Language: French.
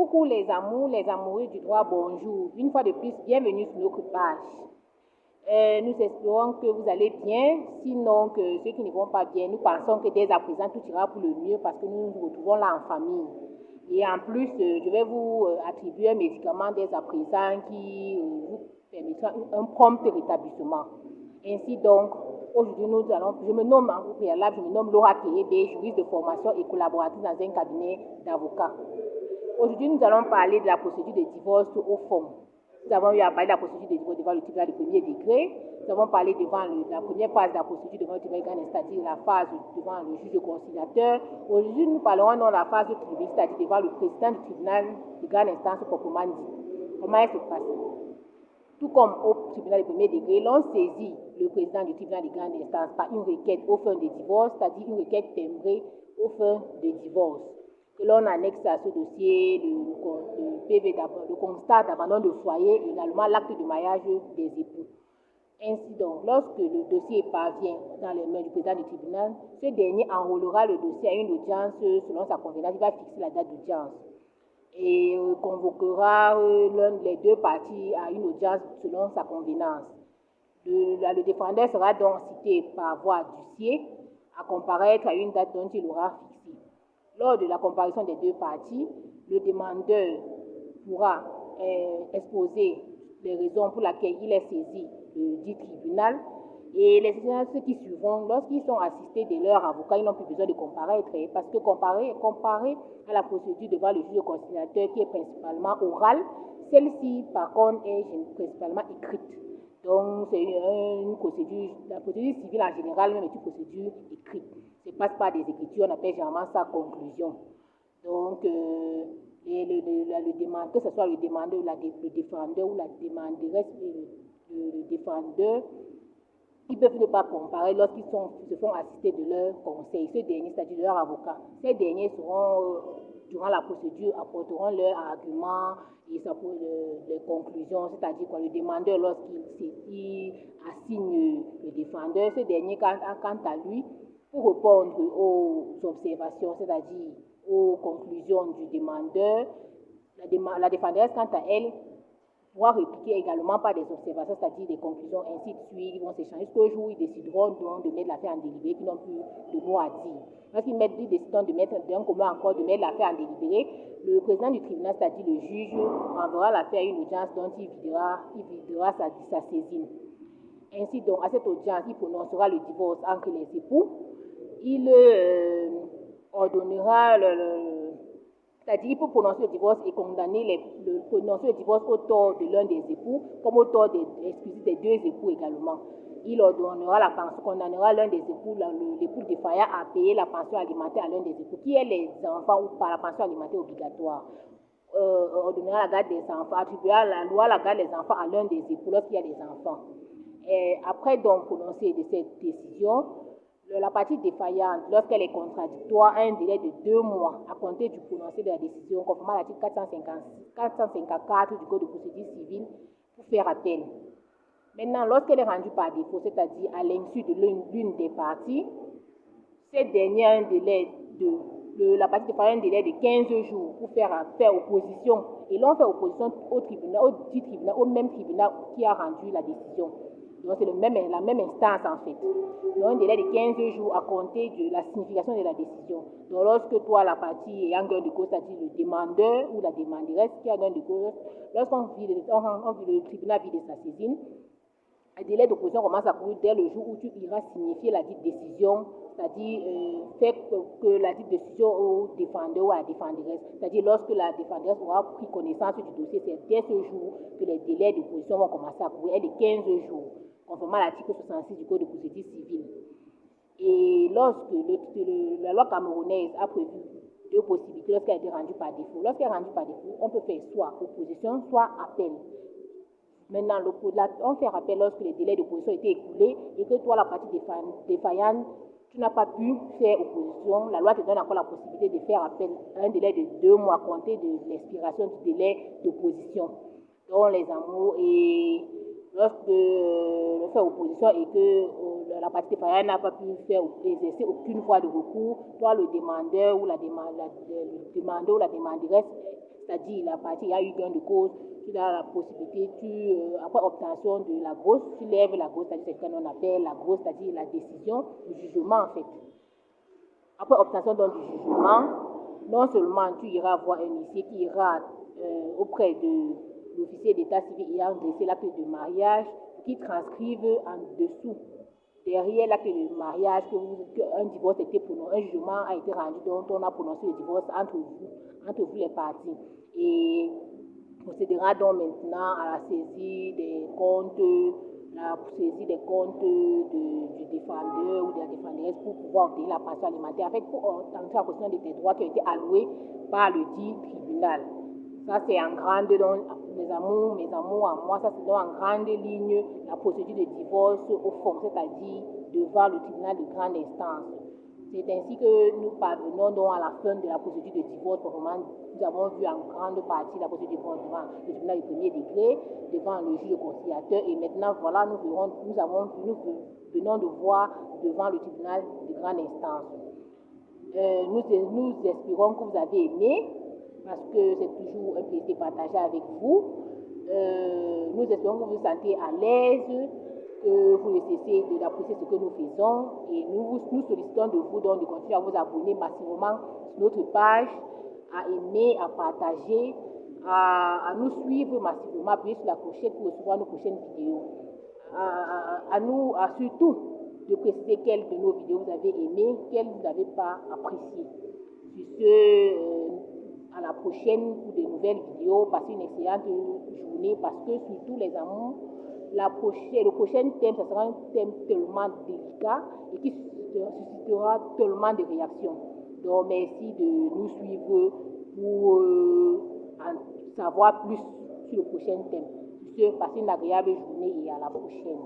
Coucou les amours, les amoureux du droit, bonjour. Une fois de plus, bienvenue sur notre page. Nous espérons que vous allez bien. Sinon, que ceux qui ne vont pas bien, nous pensons que dès à présent, tout ira pour le mieux parce que nous nous retrouvons là en famille. Et en plus, je vais vous attribuer un médicament dès à présent qui vous permettra un prompt rétablissement. Ainsi donc, aujourd'hui, je me nomme en préalable, je me nomme Laura Kérébé, juriste de formation et collaboratrice dans un cabinet d'avocats. Aujourd'hui, nous allons parler de la procédure de divorce au fond. Nous avons eu à parler de la procédure de divorce devant le tribunal de premier degré. Nous avons parlé devant la première phase de la procédure devant le tribunal de grande instance, c'est-à-dire la phase devant le juge conciliateur. Aujourd'hui, nous parlerons de la phase privée, c'est-à-dire devant le président du tribunal de grande instance proprement dit. Comment elle se passe? Tout comme au tribunal de premier degré, l'on saisit le président du tribunal de grande instance par une requête aux fins de divorce, c'est-à-dire une requête timbrée aux fins de divorce, que l'on annexe à ce dossier le PV, le constat d'abandon de foyer et également l'acte de mariage des époux. Ainsi donc, lorsque le dossier parvient dans les mains du président du tribunal, ce dernier enrôlera le dossier à une audience selon sa convenance. Il va fixer la date d'audience et convoquera les deux parties à une audience selon sa convenance. Le défendeur sera donc cité par voie d'huissier à comparaître à une date dont il aura fixé. Lors de la comparaison des deux parties, le demandeur pourra exposer les raisons pour lesquelles il est saisi le dit tribunal et les séances qui suivront, lorsqu'ils sont assistés de leur avocat, ils n'ont plus besoin de comparaître parce que comparer à la procédure devant le juge conciliateur qui est principalement orale, celle-ci par contre est principalement écrite. Donc c'est une procédure, la procédure civile en général même est une procédure écrite. Ça ne passe pas des écritures, on appelle généralement ça conclusion. Donc le demandeur, que ce soit le demandeur, le défendeur ou la demanderesse, le défendeur, ils peuvent ne pas comparer lorsqu'ils se font assister de leur conseil, ceux derniers, c'est-à-dire de leur avocat. Ces derniers seront, durant la procédure, apporteront leurs arguments et les conclusions, c'est-à-dire le demandeur, lorsqu'il assigne le défendeur, ce dernier, quant à lui, pour répondre aux observations, c'est-à-dire aux conclusions du demandeur, la défenderesse, quant à elle, pourra répliquer également par des observations, c'est-à-dire des conclusions, ainsi de suite. Ils vont s'échanger jusqu'au jour où ils décideront de mettre l'affaire en délibéré, qu'ils n'ont plus de mots à dire. Lorsqu'ils décideront de mettre d'un commun accord de mettre l'affaire en délibéré, le président du tribunal, c'est-à-dire le juge, enverra l'affaire à une audience dont il videra sa saisine. Ainsi donc, à cette audience, il prononcera le divorce entre les époux. Il ordonnera c'est-à-dire, il peut prononcer le divorce et prononcer le divorce au tort de l'un des époux, comme au tort des deux époux également. Il ordonnera la pension, condamnera l'un des époux, l'époux défaillant à payer la pension alimentaire à l'un des époux, qui est les enfants ou par la pension alimentaire obligatoire. Ordonnera la garde des enfants, attribuera la loi la garde des enfants à l'un des époux lorsqu'il y a des enfants. Et après donc prononcer de cette décision, la partie défaillante, lorsqu'elle est contradictoire, a un délai de 2 mois à compter du prononcé de la décision, conformément à l'article 454 du Code de procédure civile, pour faire appel. Maintenant, lorsqu'elle est rendue par défaut, c'est-à-dire à l'insu de l'une des parties, cette dernière a un délai la partie défaillante a un délai de 15 jours pour faire opposition. Et l'on fait opposition au même tribunal qui a rendu la décision. Donc, c'est la même instance, en fait. Donc, un délai de 15 jours à compter de la signification de la décision. Donc, lorsque toi, la partie ayant gain de cause, c'est-à-dire le demandeur ou la demanderesse qui a gain de cause, le tribunal vide sa saisine, le délai d'opposition commence à courir dès le jour où tu iras signifier la dite décision, c'est-à-dire faire que la dite décision au défendeur ou à la défenderesse, c'est-à-dire lorsque la défenderesse aura pris connaissance du dossier, c'est dès ce jour que les délais d'opposition vont commencer à courir, et de 15 jours, conformément à l'article 66 du Code de procédure civile. Et lorsque la loi camerounaise a prévu 2 possibilités lorsqu'elle a été rendue par défaut. Lorsqu'elle est rendue par défaut, on peut faire soit opposition, soit appel. Maintenant, on fait appel lorsque les délais d'opposition étaient écoulés et que toi, la partie défaillante, tu n'as pas pu faire opposition. La loi te donne encore la possibilité de faire appel à un délai de 2 mois à compter de l'expiration du délai d'opposition. Donc, les amours, et lorsque on fait opposition et que la partie défaillante n'a pas pu exercer aucune voie de recours, toi, le demandeur ou la demanderesse, c'est-à-dire la partie, il y a eu gain de cause, tu as la possibilité, après obtention de la grosse, tu lèves la grosse, c'est-à-dire ce qu'on appelle la grosse, c'est-à-dire la décision, le jugement en fait. Après obtention donc, du jugement, non seulement tu iras voir un huissier qui ira auprès de l'officier d'état civil ayant dressé l'acte de mariage, qui transcrive en dessous, derrière l'acte de mariage, qu'un divorce était prononcé, un jugement a été rendu, dont on a prononcé le divorce entre vous les parties. Et procédera donc maintenant à la saisie des comptes, la saisie des comptes du défendeur ou de la défenderesse pour pouvoir obtenir la pension alimentaire. En fait, pour entrer en question de tes droits qui ont été alloués par le dit tribunal. Ça, c'est en grande, donc, mes amours à moi, ça, c'est donc en grande ligne la procédure de divorce au fond, c'est-à-dire devant le tribunal de grande instance. C'est ainsi que nous parvenons donc à la fin de la procédure de divorce. Nous avons vu en grande partie la procédure de divorce devant le tribunal du premier degré, devant le juge conciliateur. Et maintenant, voilà, nous venons de voir devant le tribunal de grande instance. Nous espérons que vous avez aimé, parce que c'est toujours un plaisir de partager avec vous. Nous espérons que vous vous sentez à l'aise, que vous ne cessez d'apprécier ce que nous faisons, et nous sollicitons de vous donc de continuer à vous abonner massivement sur notre page, à aimer, à partager, à nous suivre massivement, appuyez sur la clochette pour recevoir nos prochaines vidéos. Surtout de préciser quelles de nos vidéos vous avez aimées, quelles vous n'avez pas appréciées. Sur ce, à la prochaine pour de nouvelles vidéos. Passez une excellente journée, parce que surtout les amours, le prochain thème, ce sera un thème tellement délicat et qui suscitera tellement de réactions. Donc merci de nous suivre pour en savoir plus sur le prochain thème. Sur ce, passez une agréable journée et à la prochaine.